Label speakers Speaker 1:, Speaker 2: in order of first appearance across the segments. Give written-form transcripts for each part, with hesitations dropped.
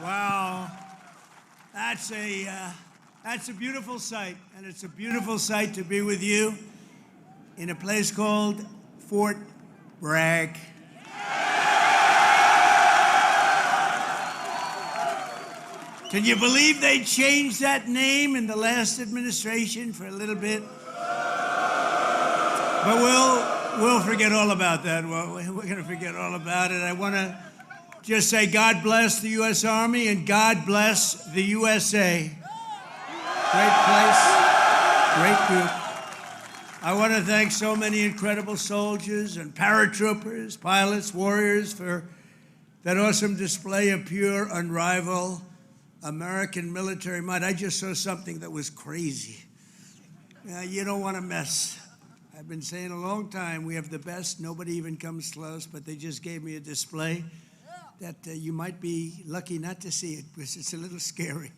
Speaker 1: Wow, that's a beautiful sight, and it's a beautiful sight to be with you in a place called Fort Bragg. Can you believe they changed that name in the last administration for a little bit? But we'll forget all about that. We're going to forget all about it. I want to just say God bless the U.S. Army and God bless the USA. Great place, great group. I want to thank so many incredible soldiers and paratroopers, pilots, warriors for that awesome display of pure, unrivaled American military might. I just saw something that was crazy. You don't want to mess. I've been saying a long time, we have the best. Nobody even comes close, but they just gave me a display that you might be lucky not to see it because it's a little scary.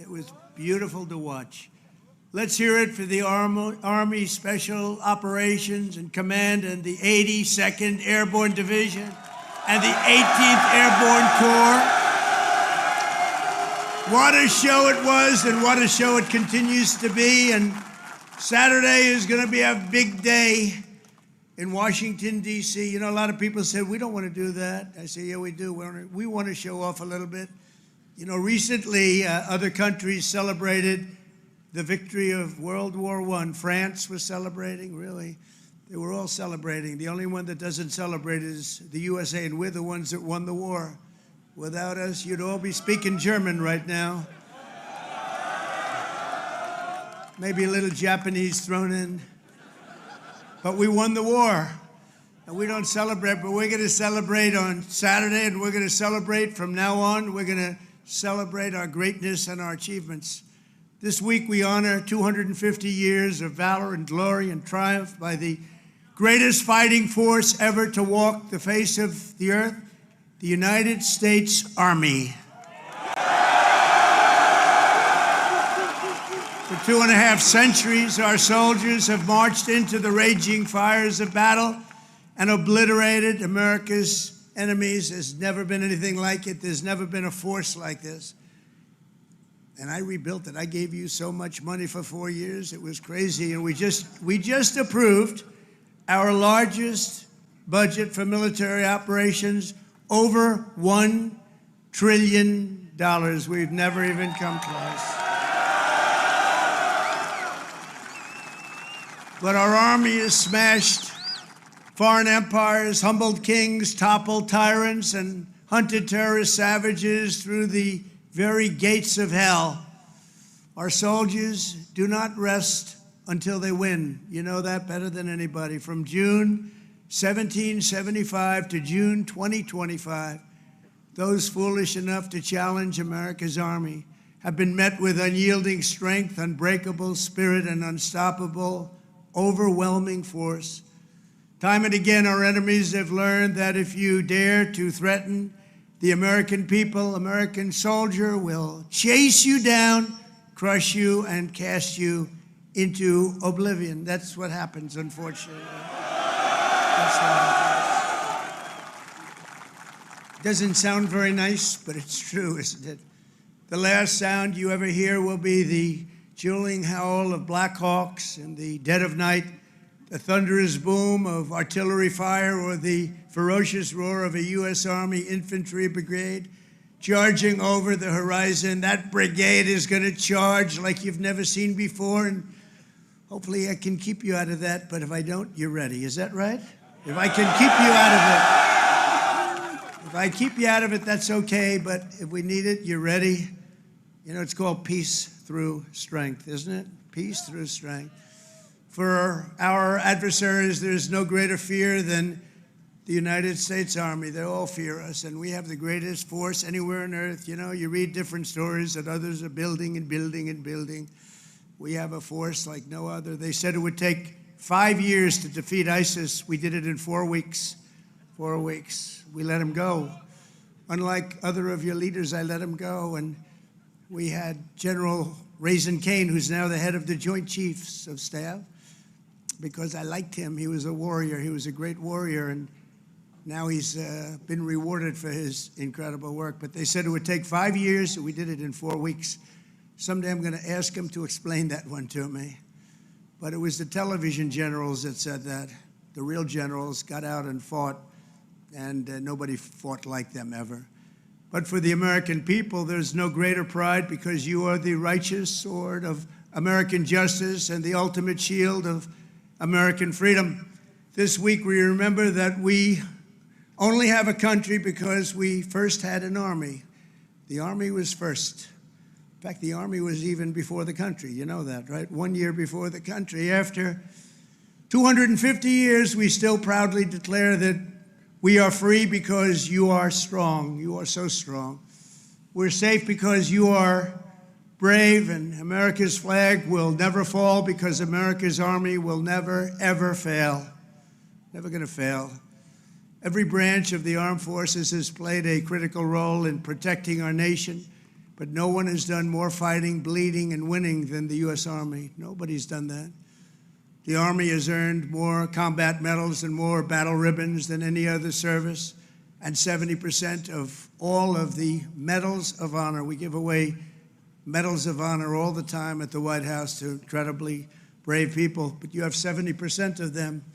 Speaker 1: It was beautiful to watch. Let's hear it for the Army Special Operations and Command and the 82nd Airborne Division and the 18th Airborne Corps. What a show it was and what a show it continues to be. And Saturday is going to be a big day in Washington, D.C. You know, a lot of people said, we don't want to do that. I say, yeah, we do. We want to show off a little bit. You know, recently, other countries celebrated the victory of World War I. France was celebrating, really. They were all celebrating. The only one that doesn't celebrate is the USA, and we're the ones that won the war. Without us, you'd all be speaking German right now. Maybe a little Japanese thrown in. But we won the war. And we don't celebrate, but we're going to celebrate on Saturday, and we're going to celebrate from now on. We're going to celebrate our greatness and our achievements. This week we honor 250 years of valor and glory and triumph by the greatest fighting force ever to walk the face of the earth, the United States Army. For 2.5 centuries, our soldiers have marched into the raging fires of battle and obliterated America's enemies. There's never been anything like it. There's never been a force like this. And I rebuilt it. I gave you so much money for 4 years. It was crazy. And we just approved our largest budget for military operations, over $1 trillion. We've never even come close. But our army has smashed foreign empires, humbled kings, toppled tyrants, and hunted terrorist savages through the very gates of hell. Our soldiers do not rest until they win. You know that better than anybody. From June 1775 to June 2025, those foolish enough to challenge America's army have been met with unyielding strength, unbreakable spirit, and unstoppable, overwhelming force. Time and again, our enemies have learned that if you dare to threaten the American people, American soldier will chase you down, crush you, and cast you into oblivion. That's what happens, unfortunately. That's what happens. Doesn't sound very nice, but it's true, isn't it? The last sound you ever hear will be the dueling howl of Black Hawks in the dead of night, the thunderous boom of artillery fire, or the ferocious roar of a U.S. Army infantry brigade charging over the horizon. That brigade is going to charge like you've never seen before, and hopefully I can keep you out of that, but if I don't, you're ready. Is that right? If I can keep you out of it. If I keep you out of it, that's okay, but if we need it, you're ready. You know, it's called peace through strength, isn't it? Peace through strength. For our adversaries, there's no greater fear than the United States Army. They all fear us, and we have the greatest force anywhere on earth. You know, you read different stories that others are building and building and building. We have a force like no other. They said it would take 5 years to defeat ISIS. We did it in 4 weeks. 4 weeks. We let them go. Unlike other of your leaders, I let them go. And we had General Raisin Kane, who's now the head of the Joint Chiefs of Staff, because I liked him. He was a warrior. He was a great warrior. And Now he's been rewarded for his incredible work. But they said it would take 5 years, and we did it in 4 weeks. Someday I'm going to ask him to explain that one to me. But it was the television generals that said that. The real generals got out and fought, and nobody fought like them ever. But for the American people, there's no greater pride, because you are the righteous sword of American justice and the ultimate shield of American freedom. This week we remember that we only have a country because we first had an army. The army was first. In fact, the army was even before the country. You know that, right? 1 year before the country. After 250 years, we still proudly declare that we are free because you are strong. You are so strong. We're safe because you are brave, and America's flag will never fall because America's army will never, ever fail. Never going to fail. Every branch of the armed forces has played a critical role in protecting our nation, but no one has done more fighting, bleeding, and winning than the U.S. Army. Nobody's done that. The Army has earned more combat medals and more battle ribbons than any other service, and 70% of all of the medals of honor. We give away medals of honor all the time at the White House to incredibly brave people, but you have 70% of them.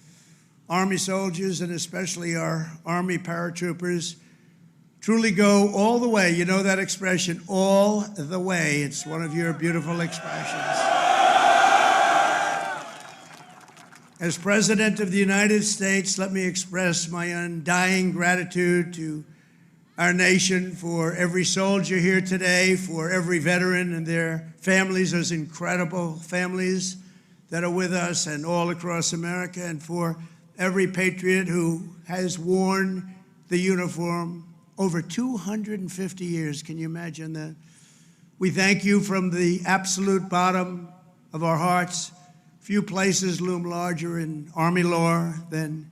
Speaker 1: Army soldiers, and especially our Army paratroopers, truly go all the way. You know that expression, all the way. It's one of your beautiful expressions. As President of the United States, let me express my undying gratitude to our nation for every soldier here today, for every veteran and their families, those incredible families that are with us and all across America, and for every patriot who has worn the uniform over 250 years. Can you imagine that? We thank you from the absolute bottom of our hearts. Few places loom larger in Army lore than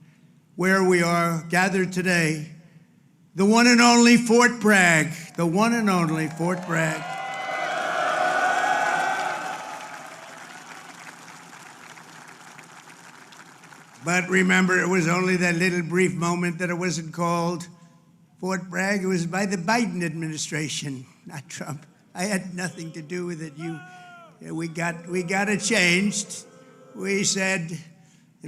Speaker 1: where we are gathered today. The one and only Fort Bragg, the one and only Fort Bragg. But remember, it was only that little brief moment that it wasn't called Fort Bragg. It was by the Biden administration, not Trump. I had nothing to do with it. We got it changed. We said,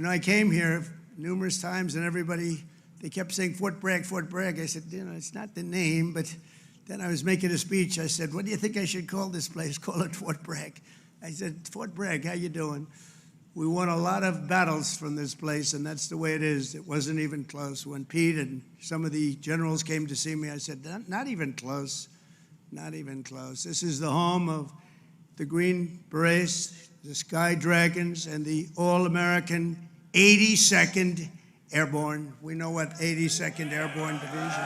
Speaker 1: I came here numerous times, and everybody, they kept saying Fort Bragg, Fort Bragg. I said, it's not the name, but then I was making a speech. I said, what do you think I should call this place? Call it Fort Bragg. I said, Fort Bragg, how you doing? We won a lot of battles from this place, and that's the way it is. It wasn't even close. When Pete and some of the generals came to see me, I said, not even close, not even close. This is the home of the Green Berets, the Sky Dragons, and the all-American 82nd Airborne. We know what 82nd Airborne Division.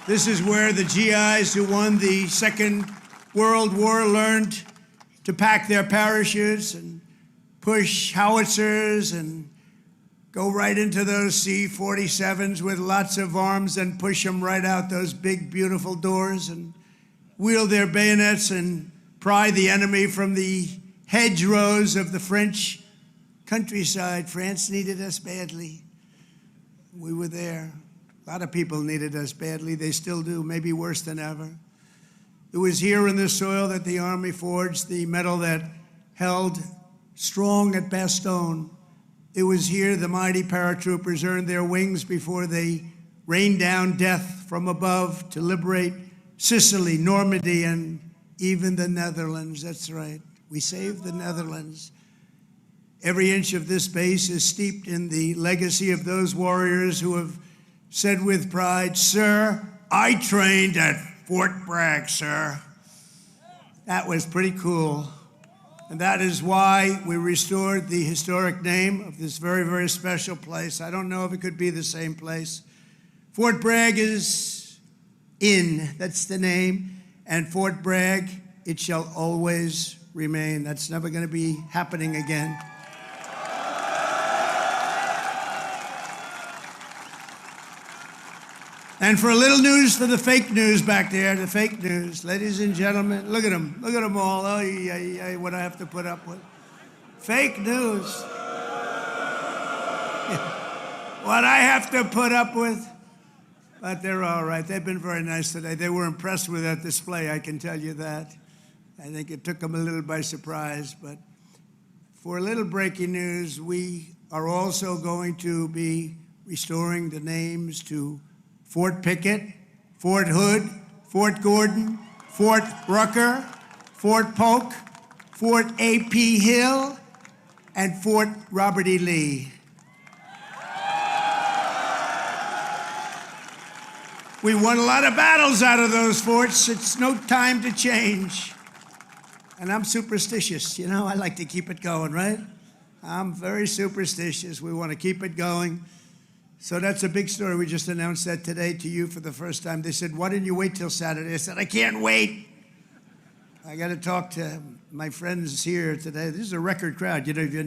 Speaker 1: This is where the GIs who won the Second World War learned to pack their parachutes and push howitzers and go right into those C-47s with lots of arms and push them right out those big, beautiful doors and wield their bayonets and pry the enemy from the hedgerows of the French countryside. France needed us badly. We were there. A lot of people needed us badly. They still do, maybe worse than ever. It was here in this soil that the Army forged the medal that held strong at Bastogne. It was here the mighty paratroopers earned their wings before they rained down death from above to liberate Sicily, Normandy, and even the Netherlands. That's right. We saved the Netherlands. Every inch of this base is steeped in the legacy of those warriors who have said with pride, "Sir, I trained at Fort Bragg, sir." That was pretty cool. And that is why we restored the historic name of this very, very special place. I don't know if it could be the same place. Fort Bragg is in, that's the name. And Fort Bragg, it shall always remain. That's never going to be happening again. And for a little news for the fake news back there, the fake news. Ladies and gentlemen, look at them all. Oh, what I have to put up with. Fake news. what I have to put up with. But they're all right. They've been very nice today. They were impressed with that display, I can tell you that. I think it took them a little by surprise. But for a little breaking news, we are also going to be restoring the names to Fort Pickett, Fort Hood, Fort Gordon, Fort Rucker, Fort Polk, Fort A.P. Hill, and Fort Robert E. Lee. We won a lot of battles out of those forts. It's no time to change. And I'm superstitious, you know, I like to keep it going, right? I'm very superstitious. We want to keep it going. So that's a big story. We just announced that today to you for the first time. They said, why didn't you wait till Saturday? I said, I can't wait. I got to talk to my friends here today. This is a record crowd. You know, you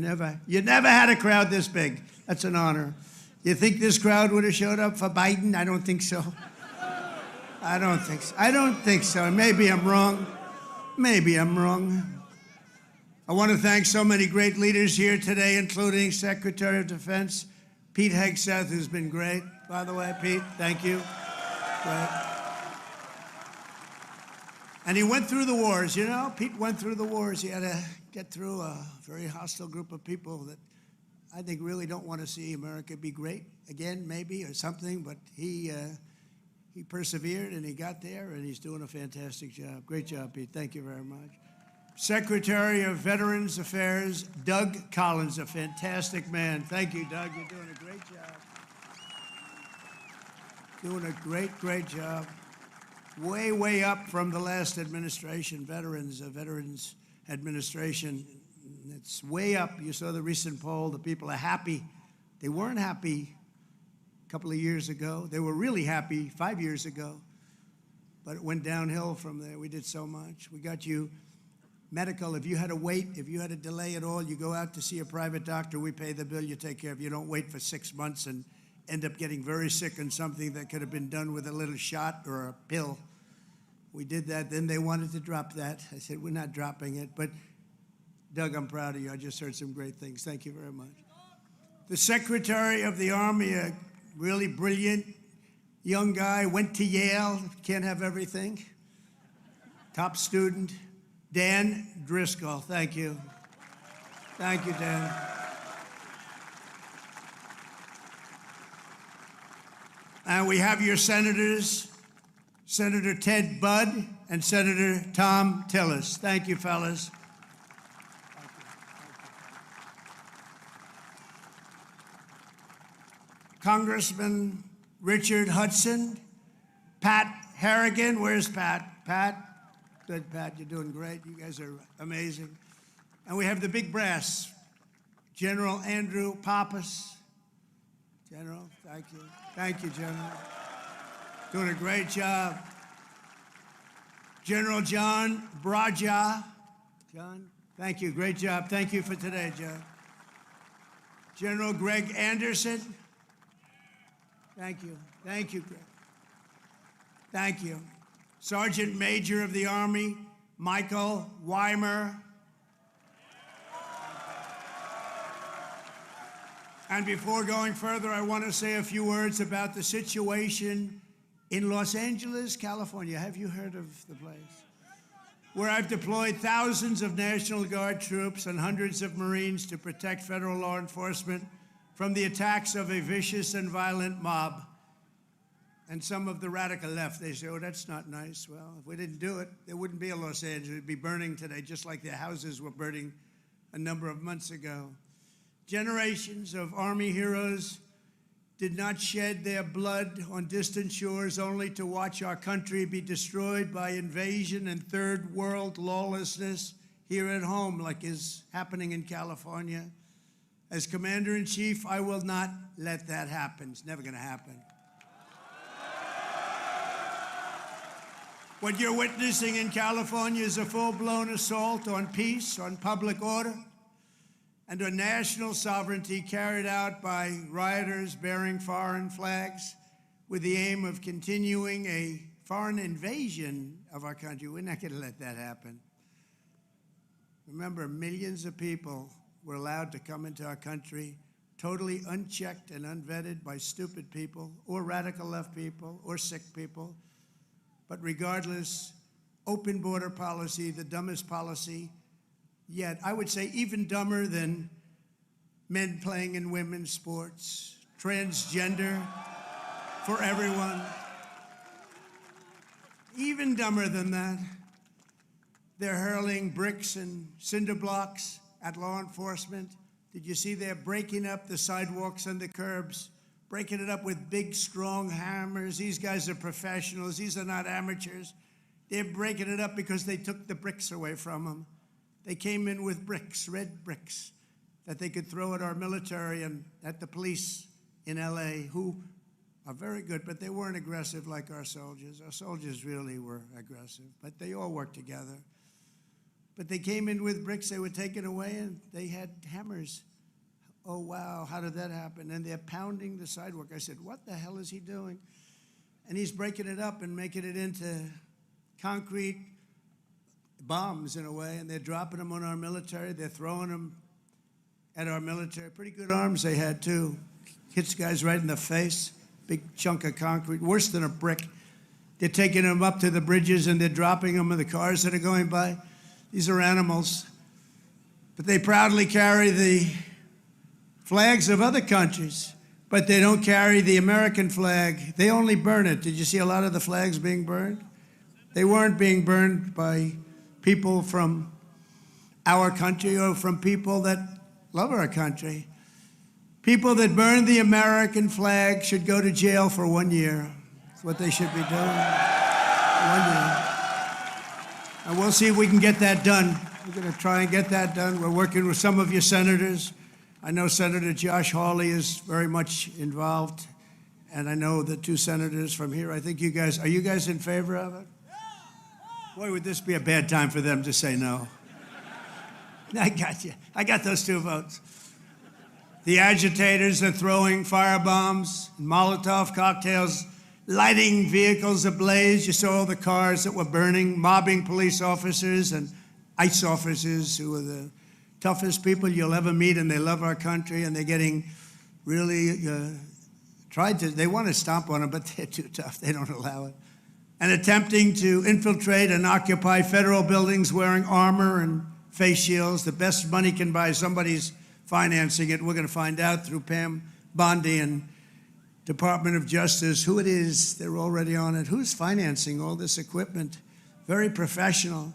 Speaker 1: never had a crowd this big. That's an honor. You think this crowd would have showed up for Biden? I don't think so. I don't think so. I don't think so. Maybe I'm wrong. Maybe I'm wrong. I want to thank so many great leaders here today, including Secretary of Defense Pete Hegseth, who's been great. By the way, Pete, thank you. Great. And he went through the wars, you know? Pete went through the wars. He had to get through a very hostile group of people that I think really don't want to see America be great again, maybe, or something, but he persevered and he got there and he's doing a fantastic job. Great job, Pete. Thank you very much. Secretary of Veterans Affairs, Doug Collins, a fantastic man. Thank you, Doug. You're doing a great job. Doing a great, great job. Way, way up from the last administration, Veterans Administration. It's way up. You saw the recent poll. The people are happy. They weren't happy a couple of years ago. They were really happy 5 years ago. But it went downhill from there. We did so much. We got you medical. If you had to wait, if you had to delay at all, you go out to see a private doctor. We pay the bill. You take care of it. You don't wait for 6 months and end up getting very sick on something that could have been done with a little shot or a pill. We did that. Then they wanted to drop that. I said, we're not dropping it. But Doug, I'm proud of you. I just heard some great things. Thank you very much. The Secretary of the Army, a really brilliant young guy, went to Yale. Can't have everything. Top student, Dan Driscoll. Thank you. Thank you, Dan. And we have your senators, Senator Ted Budd and Senator Tom Tillis. Thank you, fellas. Congressman Richard Hudson, Pat Harrigan. Where's Pat? Pat? Good, Pat. You're doing great. You guys are amazing. And we have the big brass, General Andrew Pappas. General, thank you. Thank you, General. Doing a great job. General John Braja. John, thank you. Great job. Thank you for today, John. General Greg Anderson. Thank you. Thank you, Greg. Thank you. Sergeant Major of the Army, Michael Weimer. And before going further, I want to say a few words about the situation in Los Angeles, California. Have you heard of the place? Where I've deployed thousands of National Guard troops and hundreds of Marines to protect federal law enforcement from the attacks of a vicious and violent mob. And some of the radical left, they say, oh, that's not nice. Well, if we didn't do it, there wouldn't be a Los Angeles. It'd be burning today, just like their houses were burning a number of months ago. Generations of Army heroes did not shed their blood on distant shores only to watch our country be destroyed by invasion and third world lawlessness here at home, like is happening in California. As Commander-in-Chief, I will not let that happen. It's never going to happen. What you're witnessing in California is a full-blown assault on peace, on public order, and on national sovereignty carried out by rioters bearing foreign flags with the aim of continuing a foreign invasion of our country. We're not going to let that happen. Remember, millions of people were allowed to come into our country totally unchecked and unvetted by stupid people or radical left people or sick people. But regardless, open border policy, the dumbest policy yet. I would say even dumber than men playing in women's sports, transgender for everyone. Even dumber than that. They're hurling bricks and cinder blocks at law enforcement. Did you see they're breaking up the sidewalks and the curbs, breaking it up with big, strong hammers? These guys are professionals. These are not amateurs. They're breaking it up because they took the bricks away from them. They came in with bricks, red bricks, that they could throw at our military and at the police in LA, who are very good, but they weren't aggressive like our soldiers. Our soldiers really were aggressive, but they all worked together. But they came in with bricks, they were taken away, and they had hammers. Oh, wow, how did that happen? And they're pounding the sidewalk. I said, what the hell is he doing? And he's breaking it up and making it into concrete bombs in a way, and they're dropping them on our military. They're throwing them at our military. Pretty good arms they had, too. Hits guys right in the face, big chunk of concrete, worse than a brick. They're taking them up to the bridges, and they're dropping them in the cars that are going by. These are animals. But they proudly carry the flags of other countries, but they don't carry the American flag. They only burn it. Did you see a lot of the flags being burned? They weren't being burned by people from our country or from people that love our country. People that burn the American flag should go to jail for 1 year. That's what they should be doing. 1 year. And we'll see if we can get that done. We're going to try and get that done. We're working with some of your senators. I know Senator Josh Hawley is very much involved, and I know the two senators from here. I think you guys, are you guys in favor of it? Boy, would this be a bad time for them to say no. I got you. I got those two votes. The agitators are throwing firebombs, Molotov cocktails, lighting vehicles ablaze. You saw the cars that were burning, mobbing police officers and ICE officers who are the toughest people you'll ever meet, and they love our country, and they're getting really they want to stomp on them, but they're too tough. They don't allow it. And attempting to infiltrate and occupy federal buildings wearing armor and face shields. The best money can buy, somebody's financing it. We're going to find out through Pam Bondi and Department of Justice who it is. They're already on it. Who's financing all this equipment? Very professional.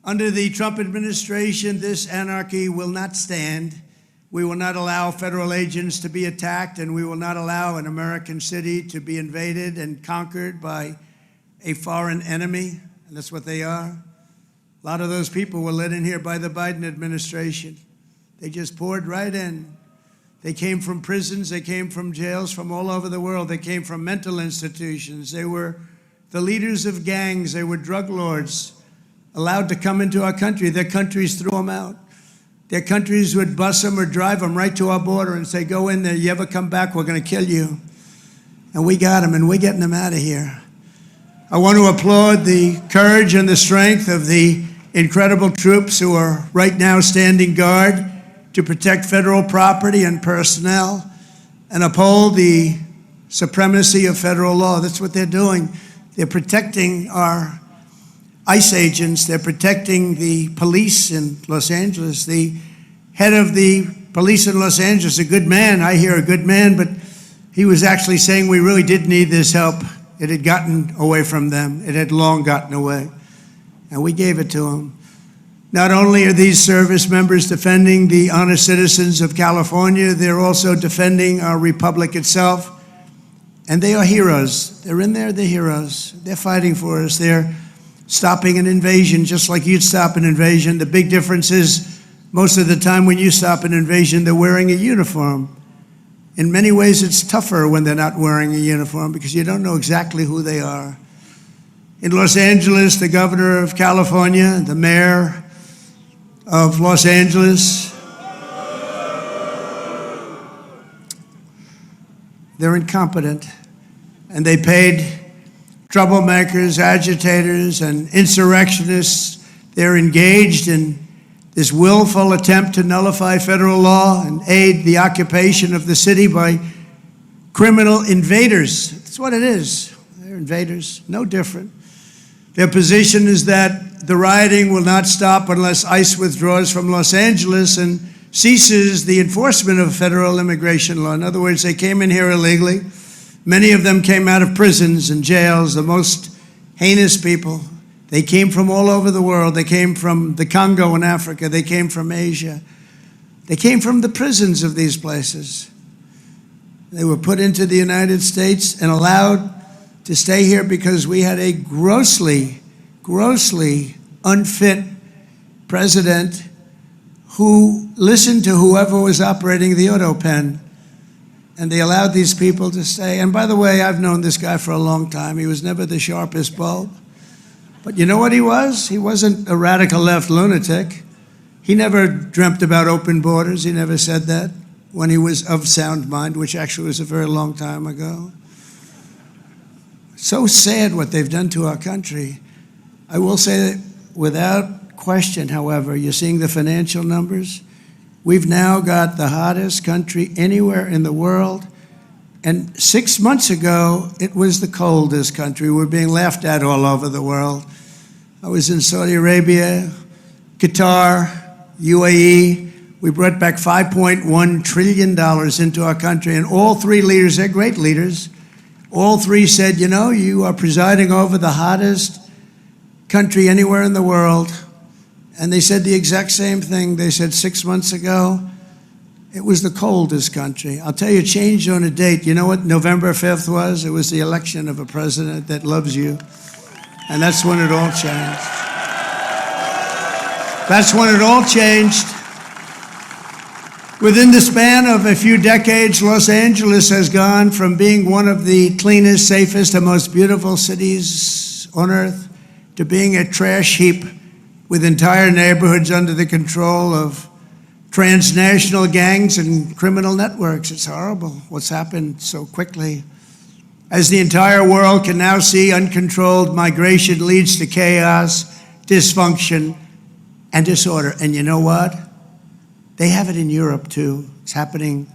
Speaker 1: Under the Trump administration, this anarchy will not stand. We will not allow federal agents to be attacked, and we will not allow an American city to be invaded and conquered by a foreign enemy, and that's what they are. A lot of those people were let in here by the Biden administration. They just poured right in. They came from prisons, they came from jails from all over the world. They came from mental institutions. They were the leaders of gangs. They were drug lords allowed to come into our country. Their countries threw them out. Their countries would bus them or drive them right to our border and say, go in there, you ever come back, we're going to kill you. And we got them, and we're getting them out of here. I want to applaud the courage and the strength of the incredible troops who are right now standing guard to protect federal property and personnel and uphold the supremacy of federal law. That's what they're doing. They're protecting our ICE agents. They're protecting the police in Los Angeles. The head of the police in Los Angeles, a good man, I hear a good man, but he was actually saying we really did need this help. It had gotten away from them. It had long gotten away. And we gave it to them. Not only are these service members defending the honest citizens of California, they're also defending our republic itself. And they are heroes. They're in there, they're heroes. They're fighting for us. They're stopping an invasion just like you'd stop an invasion. The big difference is most of the time when you stop an invasion, they're wearing a uniform. In many ways, it's tougher when they're not wearing a uniform because you don't know exactly who they are. In Los Angeles, the governor of California, the mayor of Los Angeles, they're incompetent, and they paid troublemakers, agitators, and insurrectionists. They're engaged in this willful attempt to nullify federal law and aid the occupation of the city by criminal invaders. That's what it is. They're invaders, no different. Their position is that the rioting will not stop unless ICE withdraws from Los Angeles and ceases the enforcement of federal immigration law. In other words, they came in here illegally. Many of them came out of prisons and jails, the most heinous people. They came from all over the world. They came from the Congo in Africa. They came from Asia. They came from the prisons of these places. They were put into the United States and allowed to stay here because we had a grossly, grossly unfit president who listened to whoever was operating the auto pen. And they allowed these people to stay. And by the way, I've known this guy for a long time. He was never the sharpest bulb. But you know what he was? He wasn't a radical left lunatic. He never dreamt about open borders. He never said that when he was of sound mind, which actually was a very long time ago. So sad what they've done to our country. I will say that without question, however, you're seeing the financial numbers. We've now got the hottest country anywhere in the world. And 6 months ago, it was the coldest country. We're being laughed at all over the world. I was in Saudi Arabia, Qatar, UAE. We brought back $5.1 trillion into our country. And all three leaders, they're great leaders, all three said, you know, you are presiding over the hottest country anywhere in the world. And they said the exact same thing. They said 6 months ago, it was the coldest country. I'll tell you, it changed on a date. You know what November 5th was? It was the election of a president that loves you. And that's when it all changed. That's when it all changed. Within the span of a few decades, Los Angeles has gone from being one of the cleanest, safest, and most beautiful cities on earth to being a trash heap with entire neighborhoods under the control of transnational gangs and criminal networks. It's horrible what's happened so quickly. As the entire world can now see, uncontrolled migration leads to chaos, dysfunction, and disorder. And you know what? They have it in Europe too. It's happening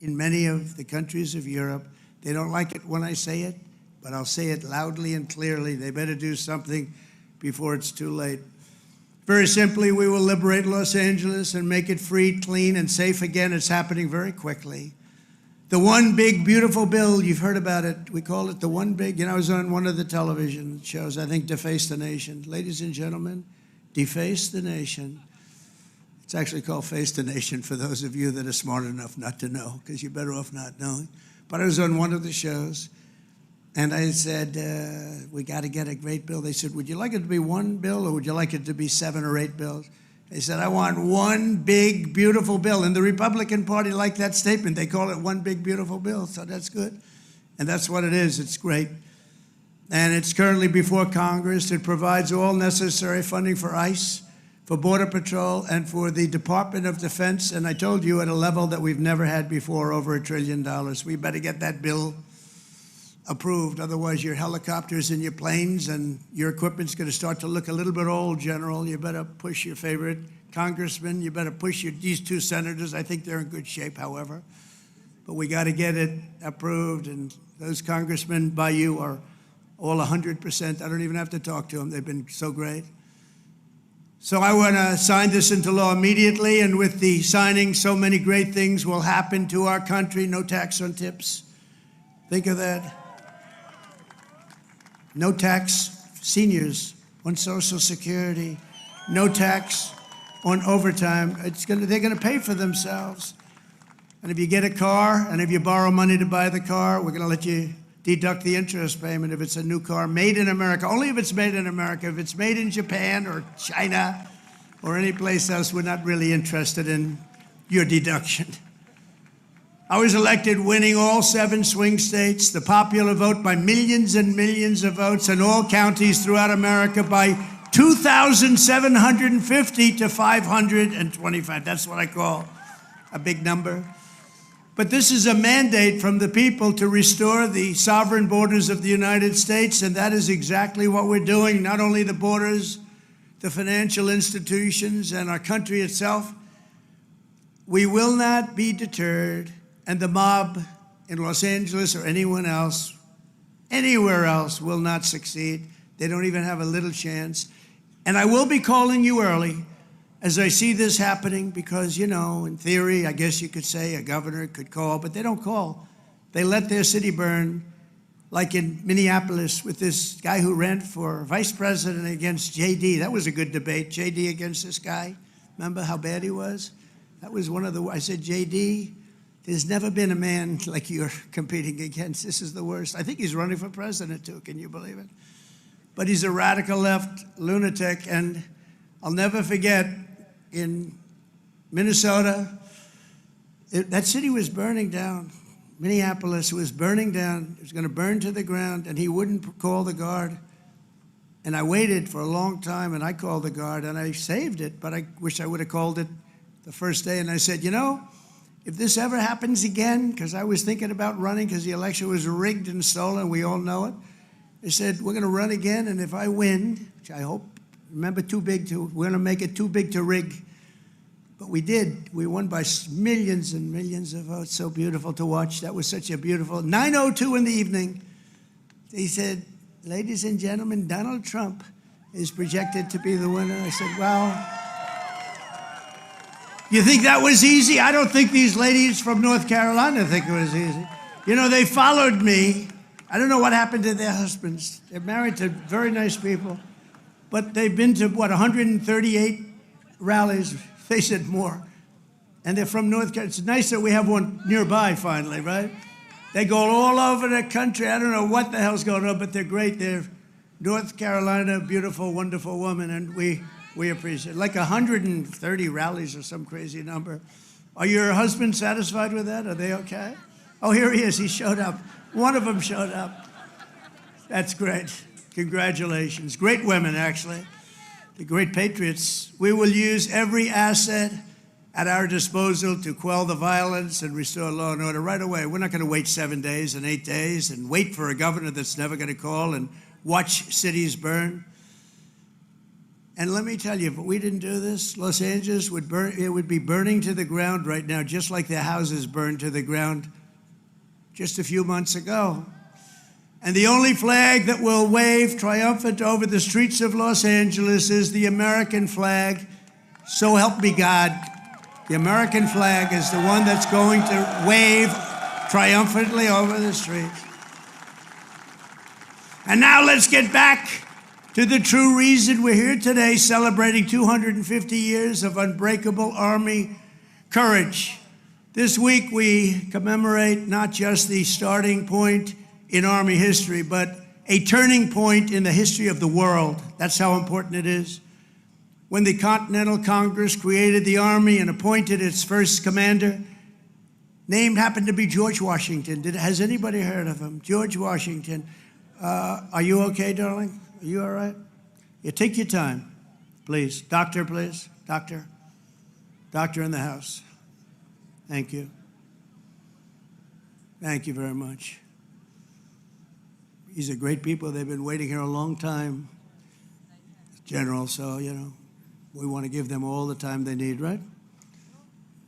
Speaker 1: in many of the countries of Europe. They don't like it when I say it, but I'll say it loudly and clearly. They better do something before it's too late. Very simply, we will liberate Los Angeles and make it free, clean, and safe again. It's happening very quickly. The one big, beautiful bill, you've heard about it. We call it the one big, I was on one of the television shows, I think Deface the Nation. Ladies and gentlemen, Deface the Nation. It's actually called Face the Nation for those of you that are smart enough not to know, because you're better off not knowing. But I was on one of the shows, and I said, we got to get a great bill. They said, would you like it to be one bill, or would you like it to be 7 or 8 bills? They said, I want one big, beautiful bill. And the Republican Party liked that statement. They call it one big, beautiful bill, so that's good. And that's what it is. It's great. And it's currently before Congress. It provides all necessary funding for ICE, for Border Patrol, and for the Department of Defense. And I told you at a level that we've never had before, over $1 trillion. We better get that bill approved. Otherwise, your helicopters and your planes and your equipment's going to start to look a little bit old, General. You better push your favorite congressman. You better push these 2 senators. I think they're in good shape, however. But we got to get it approved. And those congressmen by you are all 100%. I don't even have to talk to them. They've been so great. So I want to sign this into law immediately, and with the signing, so many great things will happen to our country. No tax on tips. Think of that. No tax, seniors on Social Security. No tax on overtime. They're going to pay for themselves. And if you get a car, and if you borrow money to buy the car, we're going to let you deduct the interest payment if it's a new car made in America. Only if it's made in America. If it's made in Japan or China or any place else, we're not really interested in your deduction. I was elected winning all 7 swing states, the popular vote by millions and millions of votes, in all counties throughout America by 2,750 to 525. That's what I call a big number. But this is a mandate from the people to restore the sovereign borders of the United States, and that is exactly what we're doing. Not only the borders, the financial institutions, and our country itself, we will not be deterred, and the mob in Los Angeles or anyone else, anywhere else, will not succeed. They don't even have a little chance. And I will be calling you early as I see this happening because, you know, in theory, I guess you could say a governor could call, but they don't call. They let their city burn, like in Minneapolis with this guy who ran for vice president against J.D. That was a good debate, J.D. against this guy. Remember how bad he was? That was one of the, I said, J.D., there's never been a man like you're competing against. This is the worst. I think he's running for president, too. Can you believe it? But he's a radical left lunatic, and I'll never forget in Minnesota, that city was burning down. Minneapolis was burning down. It was going to burn to the ground, and he wouldn't call the guard. And I waited for a long time, and I called the guard, and I saved it, but I wish I would have called it the first day. And I said, you know, if this ever happens again, because I was thinking about running because the election was rigged and stolen, we all know it. I said, we're going to run again, and if I win, which I hope, remember, we're going to make it too big to rig. But we did. We won by millions and millions of votes. So beautiful to watch. That was such a beautiful, 9:02 in the evening. He said, ladies and gentlemen, Donald Trump is projected to be the winner. I said, well, you think that was easy? I don't think these ladies from North Carolina think it was easy. You know, they followed me. I don't know what happened to their husbands. They're married to very nice people. But they've been to, 138 rallies. They said more. And they're from North Carolina. It's nice that we have one nearby finally, right? They go all over the country. I don't know what the hell's going on, but they're great. They're North Carolina, beautiful, wonderful woman, and we appreciate it. Like 130 rallies or some crazy number. Are your husbands satisfied with that? Are they okay? Oh, here he is. He showed up. One of them showed up. That's great. Congratulations. Great women, actually. The great patriots. We will use every asset at our disposal to quell the violence and restore law and order right away. We're not going to wait 7 days and 8 days and wait for a governor that's never going to call and watch cities burn. And let me tell you, if we didn't do this, Los Angeles would burn. It would be burning to the ground right now, just like their houses burned to the ground just a few months ago. And the only flag that will wave triumphant over the streets of Los Angeles is the American flag. So help me God. The American flag is the one that's going to wave triumphantly over the streets. And now let's get back to the true reason we're here today, celebrating 250 years of unbreakable Army courage. This week we commemorate not just the starting point in Army history, but a turning point in the history of the world. That's how important it is. When the Continental Congress created the Army and appointed its first commander, named happened to be George Washington. Has anybody heard of him? George Washington. Are you okay, darling? Are you all right? Yeah, take your time, please. Doctor, please. Doctor. Doctor in the house. Thank you. Thank you very much. These are great people. They've been waiting here a long time, General, so, you know, we want to give them all the time they need, right?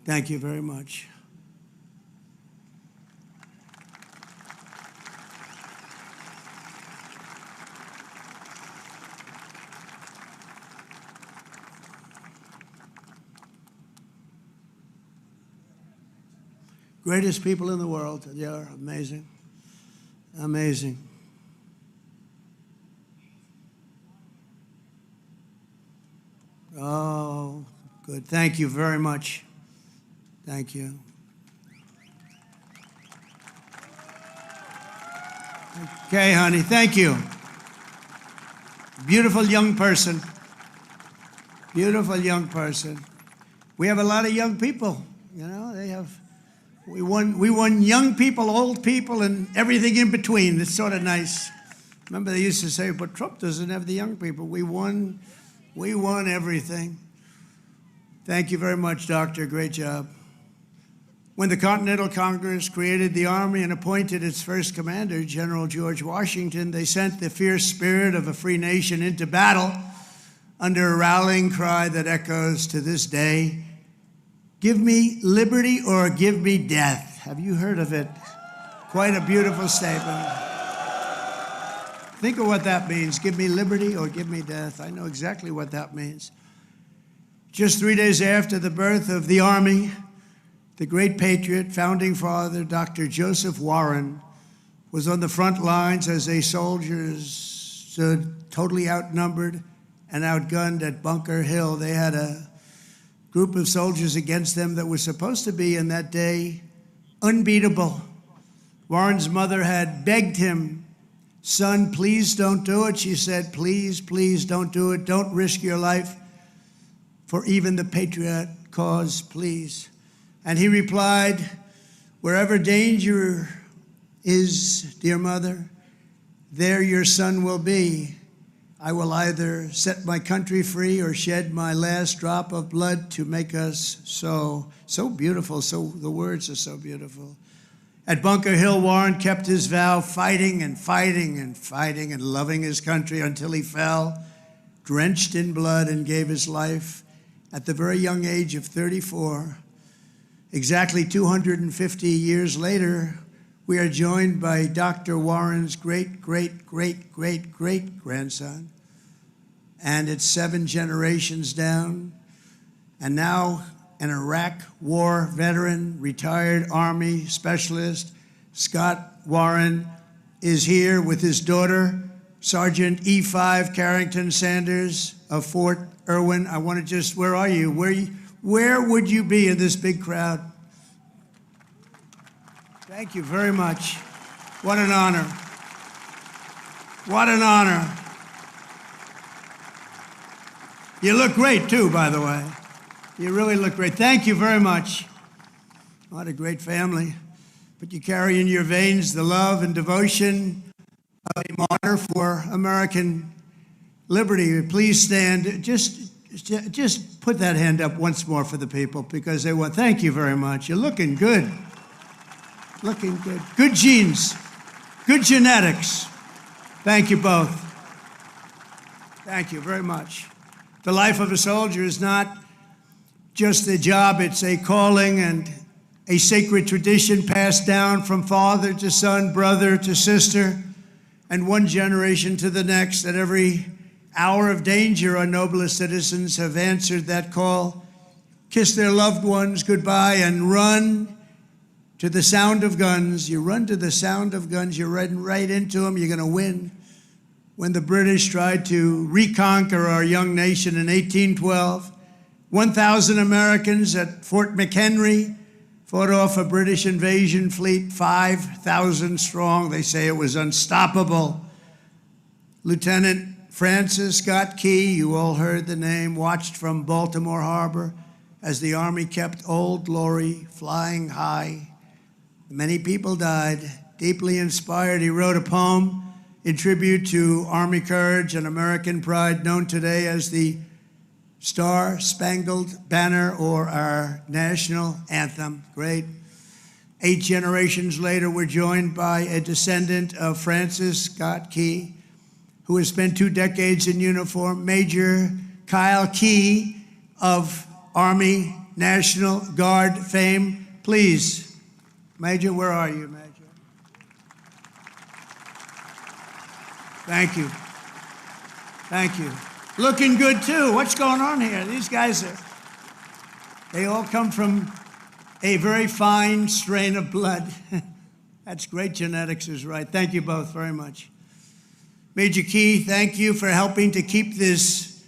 Speaker 1: Thank you very much. Greatest people in the world. They are amazing. Amazing. Oh, good. Thank you very much. Thank you. Okay, honey. Thank you. Beautiful young person. Beautiful young person. We have a lot of young people. You know, they have. We won young people, old people, and everything in between. It's sort of nice. Remember, they used to say, but Trump doesn't have the young people. We won everything. Thank you very much, Doctor. Great job. When the Continental Congress created the Army and appointed its first commander, General George Washington, they sent the fierce spirit of a free nation into battle under a rallying cry that echoes to this day. Give me liberty or give me death. Have you heard of it? Quite a beautiful statement. Think of what that means. Give me liberty or give me death. I know exactly what that means. Just 3 days after the birth of the Army, the great patriot, founding father, Dr. Joseph Warren, was on the front lines as a soldiers stood totally outnumbered and outgunned at Bunker Hill. They had a group of soldiers against them that was supposed to be, in that day, unbeatable. Warren's mother had begged him, "Son, please don't do it." She said, "Please, please don't do it. Don't risk your life for even the patriot cause, please." And he replied, "Wherever danger is, dear mother, there your son will be. I will either set my country free or shed my last drop of blood to make us so." So beautiful. So the words are so beautiful. At Bunker Hill, Warren kept his vow, fighting and fighting and fighting and loving his country until he fell, drenched in blood, and gave his life at the very young age of 34. Exactly 250 years later, we are joined by Dr. Warren's great-great-great-great-great-grandson, and it's 7 generations down, and now an Iraq war veteran, retired Army specialist, Scott Warren, is here with his daughter, Sergeant E5 Carrington Sanders of Fort Irwin. I want to just, where are you? Where would you be in this big crowd? Thank you very much. What an honor. What an honor. You look great, too, by the way. You really look great. Thank you very much. What a great family. But you carry in your veins the love and devotion of a martyr for American liberty. Please stand. Just put that hand up once more for the people, because they want. Thank you very much. You're looking good. Looking good. Good genes. Good genetics. Thank you both. Thank you very much. The life of a soldier is not just a job, it's a calling and a sacred tradition passed down from father to son, brother to sister, and one generation to the next. At every hour of danger, our noblest citizens have answered that call, kissed their loved ones goodbye, and run to the sound of guns. You run to the sound of guns, you're running right into them, you're going to win. When the British tried to reconquer our young nation in 1812, 1,000 Americans at Fort McHenry fought off a British invasion fleet, 5,000 strong. They say it was unstoppable. Lieutenant Francis Scott Key, you all heard the name, watched from Baltimore Harbor as the Army kept Old Glory flying high. Many people died. Deeply inspired, he wrote a poem in tribute to Army courage and American pride, known today as the Star-Spangled Banner, or our national anthem. Great. 8 generations later, we're joined by a descendant of Francis Scott Key, who has spent 2 decades in uniform, Major Kyle Key of Army National Guard fame. Please, Major, where are you, Major? Thank you. Thank you. Looking good, too. What's going on here? These guys they all come from a very fine strain of blood. That's great genetics is right. Thank you both very much. Major Key, thank you for helping to keep this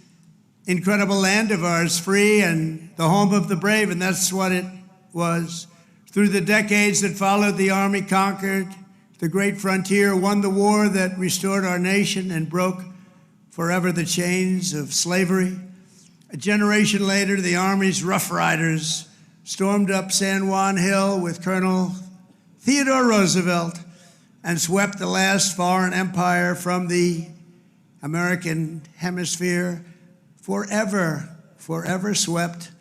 Speaker 1: incredible land of ours free and the home of the brave, and that's what it was. Through the decades that followed, the Army conquered the great frontier, won the war that restored our nation and broke forever the chains of slavery. A generation later, the Army's Rough Riders stormed up San Juan Hill with Colonel Theodore Roosevelt and swept the last foreign empire from the American hemisphere, forever swept.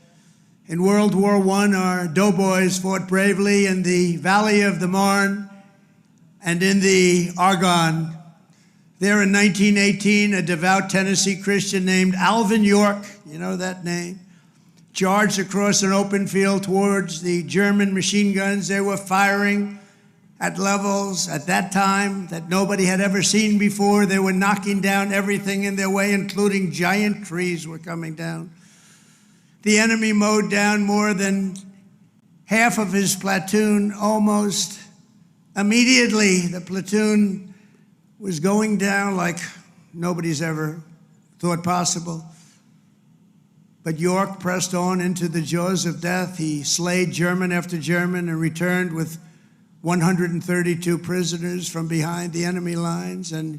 Speaker 1: In World War I, our doughboys fought bravely in the Valley of the Marne and in the Argonne. There in 1918, a devout Tennessee Christian named Alvin York, you know that name, charged across an open field towards the German machine guns. They were firing at levels at that time that nobody had ever seen before. They were knocking down everything in their way, including giant trees were coming down. The enemy mowed down more than half of his platoon almost immediately. The platoon was going down like nobody's ever thought possible. But York pressed on into the jaws of death. He slayed German after German and returned with 132 prisoners from behind the enemy lines. And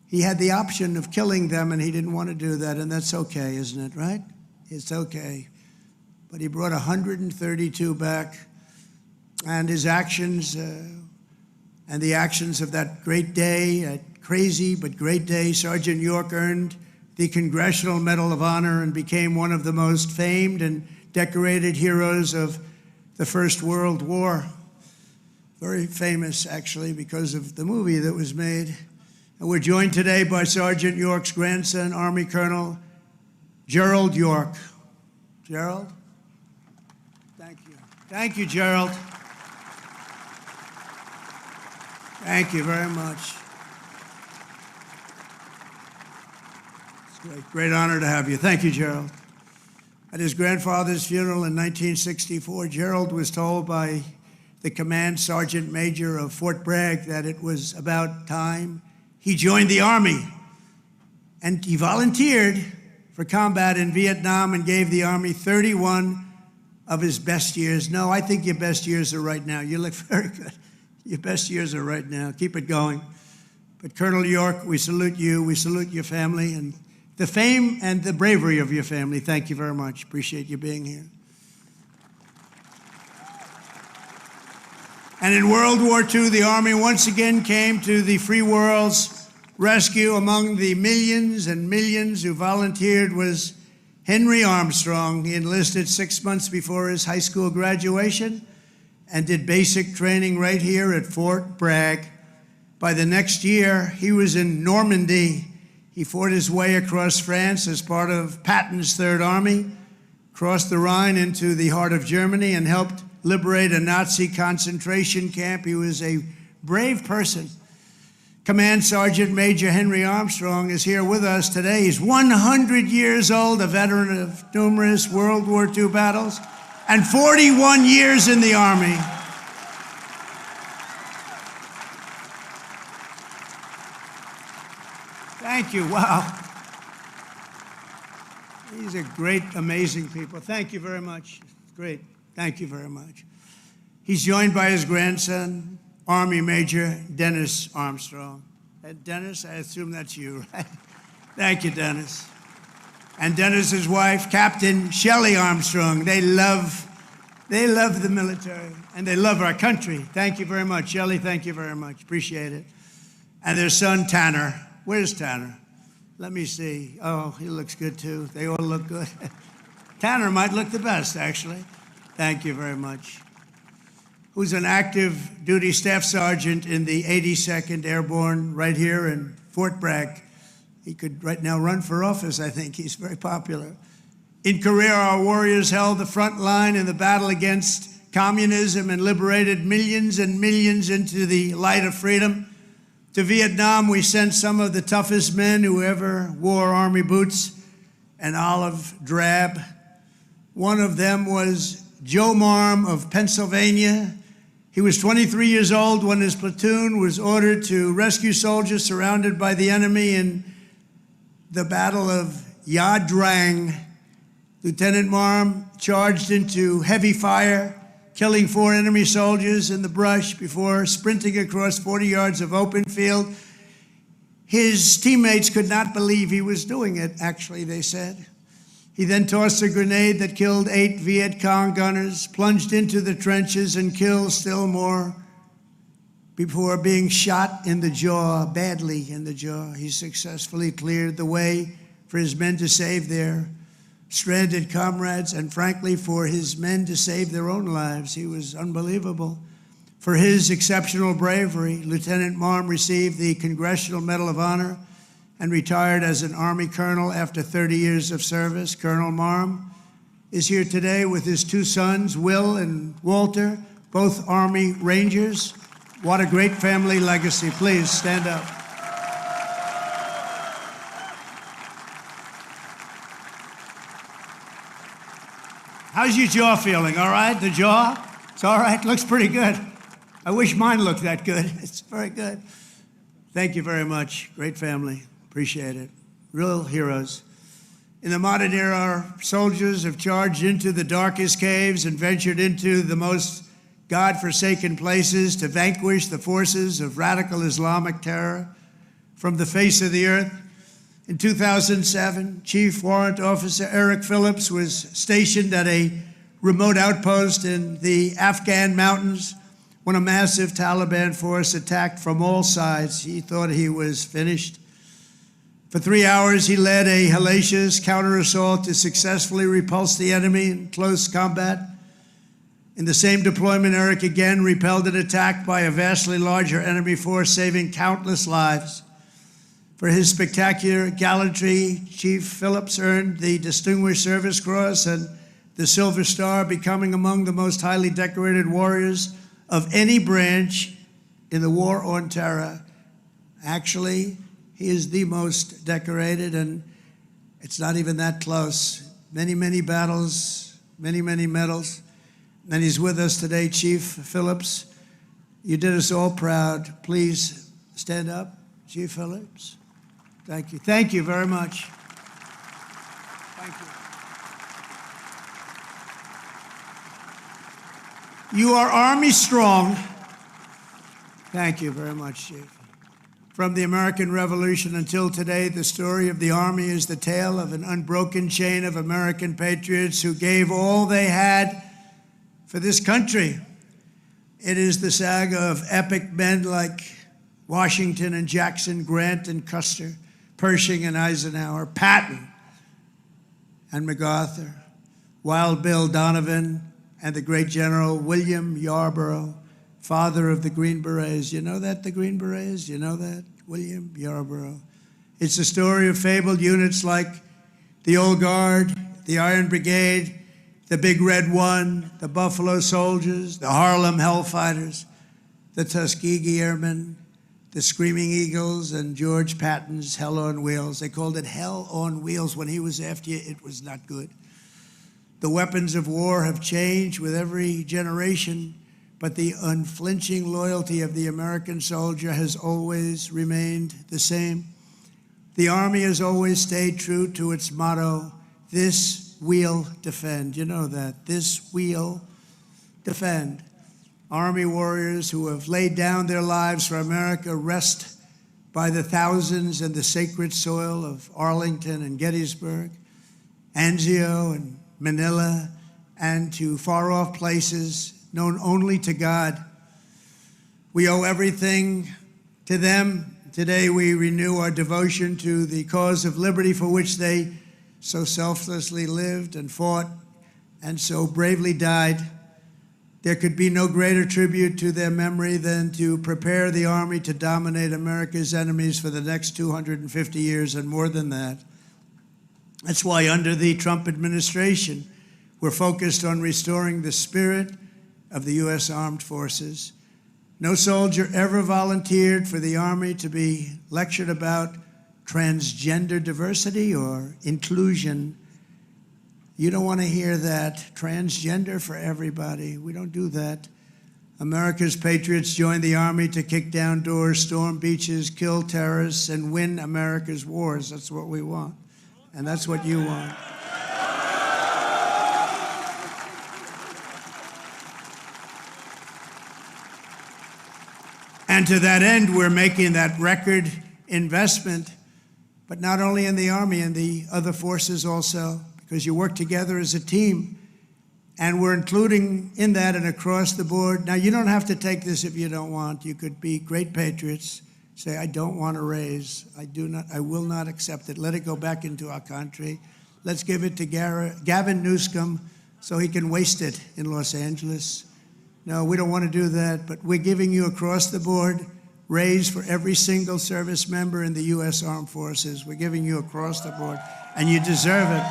Speaker 1: he had the option of killing them, and he didn't want to do that. And that's okay, isn't it, right? It's okay. But he brought 132 back. And his actions and the actions of that great day, a crazy but great day, Sergeant York earned the Congressional Medal of Honor and became one of the most famed and decorated heroes of the First World War. Very famous, actually, because of the movie that was made. And we're joined today by Sergeant York's grandson, Army Colonel Gerald York. Gerald? Thank you. Thank you, Gerald. Thank you very much. Great honor to have you. Thank you, Gerald. At his grandfather's funeral in 1964, Gerald was told by the command sergeant major of Fort Bragg that it was about time he joined the Army. And he volunteered for combat in Vietnam and gave the Army 31 of his best years. No, I think your best years are right now. You look very good. Your best years are right now. Keep it going. But Colonel York, we salute you. We salute your family and the fame and the bravery of your family. Thank you very much. Appreciate you being here. And in World War II, the Army once again came to the free world's rescue. Among the millions and millions who volunteered was Henry Armstrong. He enlisted 6 months before his high school graduation and did basic training right here at Fort Bragg. By the next year, he was in Normandy. He fought his way across France as part of Patton's Third Army, crossed the Rhine into the heart of Germany, and helped liberate a Nazi concentration camp. He was a brave person. Command Sergeant Major Henry Armstrong is here with us today. He's 100 years old, a veteran of numerous World War II battles, and 41 years in the Army. Thank you. Wow. These are great, amazing people. Thank you very much. Great. Thank you very much. He's joined by his grandson, Army Major Dennis Armstrong. Dennis, I assume that's you, right? Thank you, Dennis. And Dennis's wife, Captain Shelley Armstrong. They love the military, and they love our country. Thank you very much. Shelley, thank you very much. Appreciate it. And their son, Tanner. Where's Tanner? Let me see. Oh, he looks good, too. They all look good. Tanner might look the best, actually. Thank you very much. Who's an active duty staff sergeant in the 82nd Airborne right here in Fort Bragg. He could right now run for office, I think. He's very popular. In Korea, our warriors held the front line in the battle against communism and liberated millions and millions into the light of freedom. To Vietnam, we sent some of the toughest men who ever wore Army boots and olive drab. One of them was Joe Marm of Pennsylvania. He was 23 years old when his platoon was ordered to rescue soldiers surrounded by the enemy in the Battle of Ia Drang. Lieutenant Marm charged into heavy fire, killing 4 enemy soldiers in the brush before sprinting across 40 yards of open field. His teammates could not believe he was doing it, actually, they said. He then tossed a grenade that killed 8 Viet Cong gunners, plunged into the trenches, and killed still more before being shot in the jaw, badly in the jaw. He successfully cleared the way for his men to save their stranded comrades, and frankly, for his men to save their own lives. He was unbelievable. For his exceptional bravery, Lieutenant Marm received the Congressional Medal of Honor and retired as an Army colonel after 30 years of service. Colonel Marm is here today with his two sons, Will and Walter, both Army Rangers. What a great family legacy. Please stand up. How's your jaw feeling? All right? The jaw? It's all right? Looks pretty good. I wish mine looked that good. It's very good. Thank you very much. Great family. Appreciate it. Real heroes. In the modern era, our soldiers have charged into the darkest caves and ventured into the most God-forsaken places to vanquish the forces of radical Islamic terror from the face of the earth. In 2007, Chief Warrant Officer Eric Phillips was stationed at a remote outpost in the Afghan mountains when a massive Taliban force attacked from all sides. He thought he was finished. For 3 hours, he led a hellacious counter-assault to successfully repulse the enemy in close combat. In the same deployment, Eric again repelled an attack by a vastly larger enemy force, saving countless lives. For his spectacular gallantry, Chief Phillips earned the Distinguished Service Cross and the Silver Star, becoming among the most highly decorated warriors of any branch in the war on terror. Actually, he is the most decorated, and it's not even that close. Many, many battles, many, many medals. And he's with us today, Chief Phillips. You did us all proud. Please stand up, Chief Phillips. Thank you. Thank you very much. Thank you. You are Army strong. Thank you very much, Chief. From the American Revolution until today, the story of the Army is the tale of an unbroken chain of American patriots who gave all they had for this country. It is the saga of epic men like Washington and Jackson, Grant and Custer, Pershing and Eisenhower, Patton and MacArthur, Wild Bill Donovan, and the great General William Yarborough, father of the Green Berets. You know that, the Green Berets? You know that? William Yarborough. It's the story of fabled units like the Old Guard, the Iron Brigade, the Big Red One, the Buffalo Soldiers, the Harlem Hellfighters, the Tuskegee Airmen, the Screaming Eagles, and George Patton's Hell on Wheels. They called it Hell on Wheels. When he was after you, it was not good. The weapons of war have changed with every generation, but the unflinching loyalty of the American soldier has always remained the same. The Army has always stayed true to its motto, "This we'll defend." You know that. This we'll defend. Army warriors who have laid down their lives for America rest by the thousands in the sacred soil of Arlington and Gettysburg, Anzio and Manila, and to far-off places known only to God. We owe everything to them. Today we renew our devotion to the cause of liberty for which they so selflessly lived and fought and so bravely died. There could be no greater tribute to their memory than to prepare the Army to dominate America's enemies for the next 250 years and more than that. That's why under the Trump administration, we're focused on restoring the spirit of the U.S. Armed Forces. No soldier ever volunteered for the Army to be lectured about transgender diversity or inclusion. You don't want to hear that. Transgender for everybody. We don't do that. America's patriots joined the Army to kick down doors, storm beaches, kill terrorists, and win America's wars. That's what we want. And that's what you want. And to that end, we're making that record investment, but not only in the Army, in the other forces also, because you work together as a team. And we're including in that and across the board. Now, you don't have to take this if you don't want. You could be great patriots, say, I don't want a raise. I will not accept it. Let it go back into our country. Let's give it to Gavin Newsom so he can waste it in Los Angeles. No, we don't want to do that, but we're giving you across the board raise for every single service member in the U.S. Armed Forces. We're giving you across the board, and you deserve it.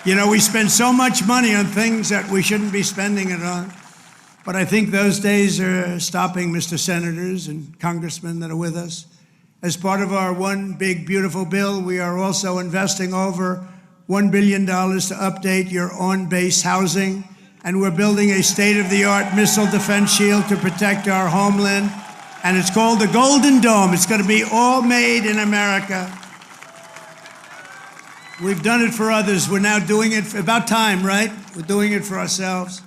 Speaker 1: You know, we spend so much money on things that we shouldn't be spending it on. But I think those days are stopping, Mr. Senators and Congressmen that are with us. As part of our one big, beautiful bill, we are also investing over $1 billion to update your on-base housing. And we're building a state-of-the-art missile defense shield to protect our homeland. And it's called the Golden Dome. It's going to be all made in America. We've done it for others. We're now doing it, about time, right? We're doing it for ourselves.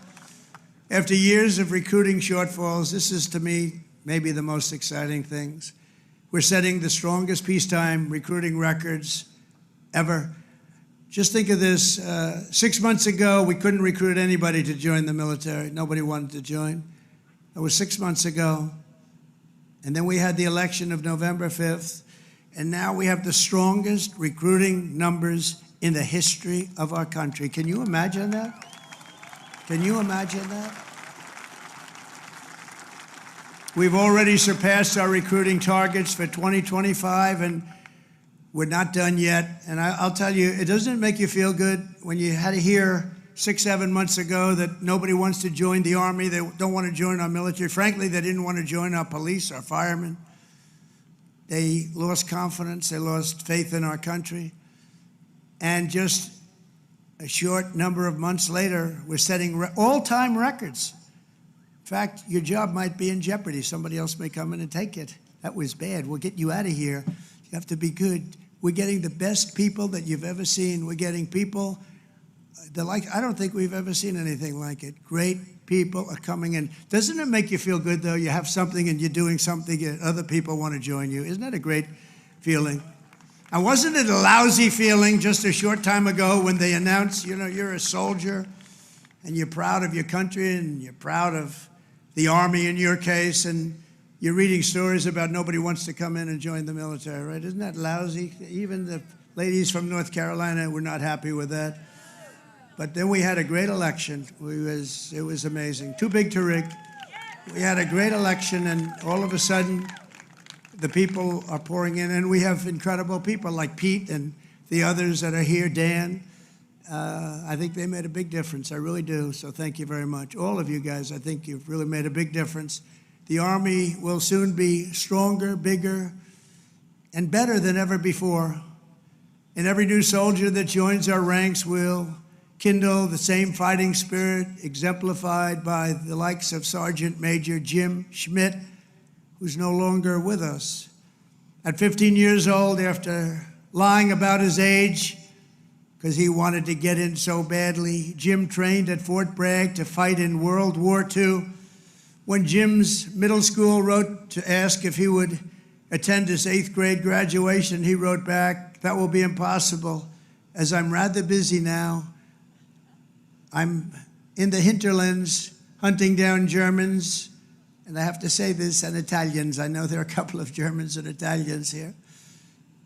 Speaker 1: After years of recruiting shortfalls, this is, to me, maybe the most exciting things. We're setting the strongest peacetime recruiting records ever. Just think of this. 6 months ago, we couldn't recruit anybody to join the military. Nobody wanted to join. That was 6 months ago. And then we had the election of November 5th. And now we have the strongest recruiting numbers in the history of our country. Can you imagine that? Can you imagine that? We've already surpassed our recruiting targets for 2025, and we're not done yet. And I'll tell you, it doesn't make you feel good when you had to hear 6, 7 months ago that nobody wants to join the Army, they don't want to join our military. Frankly, they didn't want to join our police, our firemen. They lost confidence, they lost faith in our country. And just a short number of months later, we're setting all-time records. In fact, your job might be in jeopardy. Somebody else may come in and take it. That was bad. We'll get you out of here. You have to be good. We're getting the best people that you've ever seen. We're getting people I don't think we've ever seen anything like it. Great people are coming in. Doesn't it make you feel good, though? You have something and you're doing something and other people want to join you. Isn't that a great feeling? And wasn't it a lousy feeling just a short time ago when they announced, you know, you're a soldier and you're proud of your country and you're proud of the Army in your case, and you're reading stories about nobody wants to come in and join the military, right? Isn't that lousy? Even the ladies from North Carolina were not happy with that. But then we had a great election. It was amazing. Too big to rig. We had a great election, and all of a sudden, the people are pouring in, and we have incredible people like Pete and the others that are here, Dan. I think they made a big difference. I really do. So thank you very much. All of you guys, I think you've really made a big difference. The Army will soon be stronger, bigger, and better than ever before. And every new soldier that joins our ranks will kindle the same fighting spirit exemplified by the likes of Sergeant Major Jim Schmidt, who's no longer with us. At 15 years old, after lying about his age, because he wanted to get in so badly, Jim trained at Fort Bragg to fight in World War II. When Jim's middle school wrote to ask if he would attend his 8th grade graduation, he wrote back, "That will be impossible, as I'm rather busy now. I'm in the hinterlands hunting down Germans," and I have to say this, and Italians. I know there are a couple of Germans and Italians here.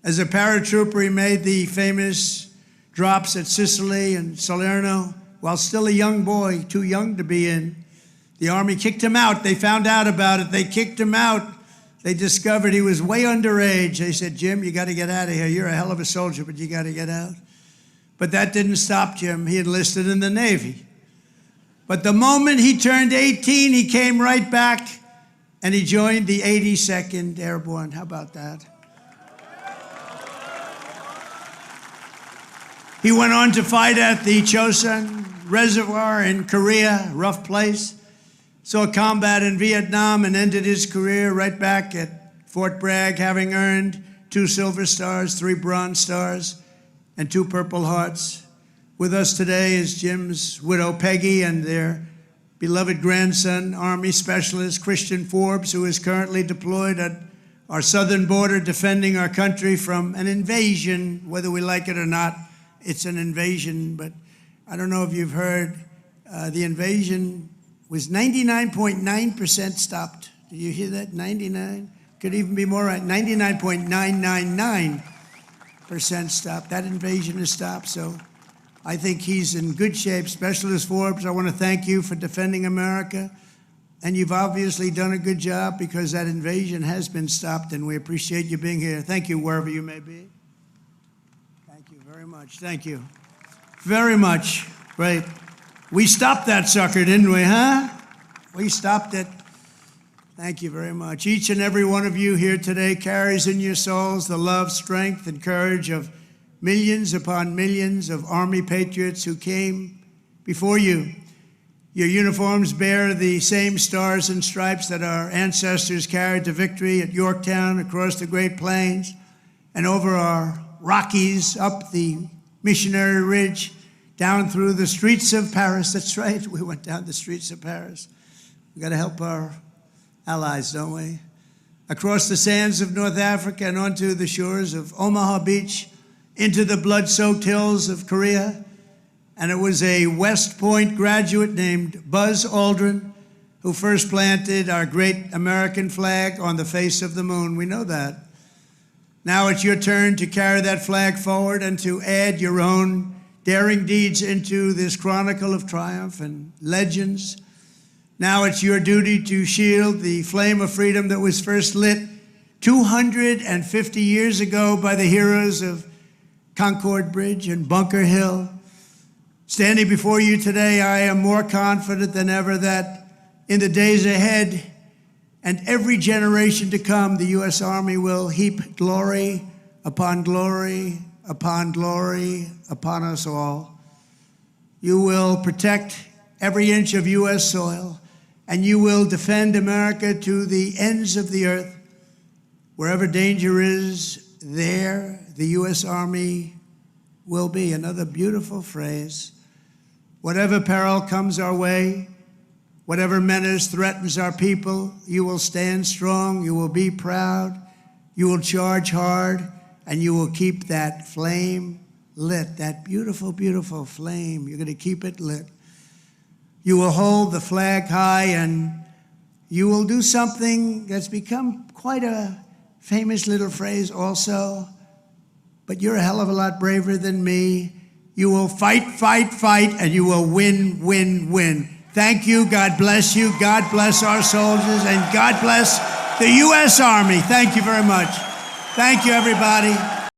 Speaker 1: As a paratrooper, he made the famous drops at Sicily and Salerno while still a young boy, too young to be in. The Army kicked him out. They found out about it. They kicked him out. They discovered he was way underage. They said, "Jim, you got to get out of here. You're a hell of a soldier, but you got to get out." But that didn't stop Jim. He enlisted in the Navy. But the moment he turned 18, he came right back and he joined the 82nd Airborne. How about that? He went on to fight at the Chosin Reservoir in Korea, rough place. Saw combat in Vietnam and ended his career right back at Fort Bragg, having earned 2 Silver Stars, 3 Bronze Stars, and 2 Purple Hearts. With us today is Jim's widow, Peggy, and their beloved grandson, Army Specialist Christian Forbes, who is currently deployed at our southern border defending our country from an invasion, whether we like it or not. It's an invasion, but I don't know if you've heard, the invasion was 99.9% stopped. Did you hear that? 99? Could even be more right. 99.999% stopped. That invasion is stopped. So I think he's in good shape. Specialist Forbes, I want to thank you for defending America. And you've obviously done a good job because that invasion has been stopped, and we appreciate you being here. Thank you, wherever you may be. Thank you very much. Thank you very much. Great. We stopped that sucker, didn't we, huh? We stopped it. Thank you very much. Each and every one of you here today carries in your souls the love, strength, and courage of millions upon millions of Army patriots who came before you. Your uniforms bear the same stars and stripes that our ancestors carried to victory at Yorktown, across the Great Plains, and over our Rockies, up the Missionary Ridge, down through the streets of Paris. That's right, we went down the streets of Paris. We got to help our allies, don't we? Across the sands of North Africa and onto the shores of Omaha Beach, into the blood-soaked hills of Korea. And it was a West Point graduate named Buzz Aldrin who first planted our great American flag on the face of the moon. We know that. Now it's your turn to carry that flag forward and to add your own daring deeds into this chronicle of triumph and legends. Now it's your duty to shield the flame of freedom that was first lit 250 years ago by the heroes of Concord Bridge and Bunker Hill. Standing before you today, I am more confident than ever that in the days ahead and every generation to come, the U.S. Army will heap glory upon glory upon glory upon us all. You will protect every inch of U.S. soil, and you will defend America to the ends of the earth. Wherever danger is, there the U.S. Army will be. Another beautiful phrase. Whatever peril comes our way, whatever menace threatens our people, you will stand strong, you will be proud, you will charge hard, and you will keep that flame lit, that beautiful, beautiful flame. You're going to keep it lit. You will hold the flag high, and you will do something that's become quite a famous little phrase also, but you're a hell of a lot braver than me. You will fight, fight, fight, and you will win, win, win. Thank you. God bless you. God bless our soldiers, and God bless the U.S. Army. Thank you very much. Thank you, everybody.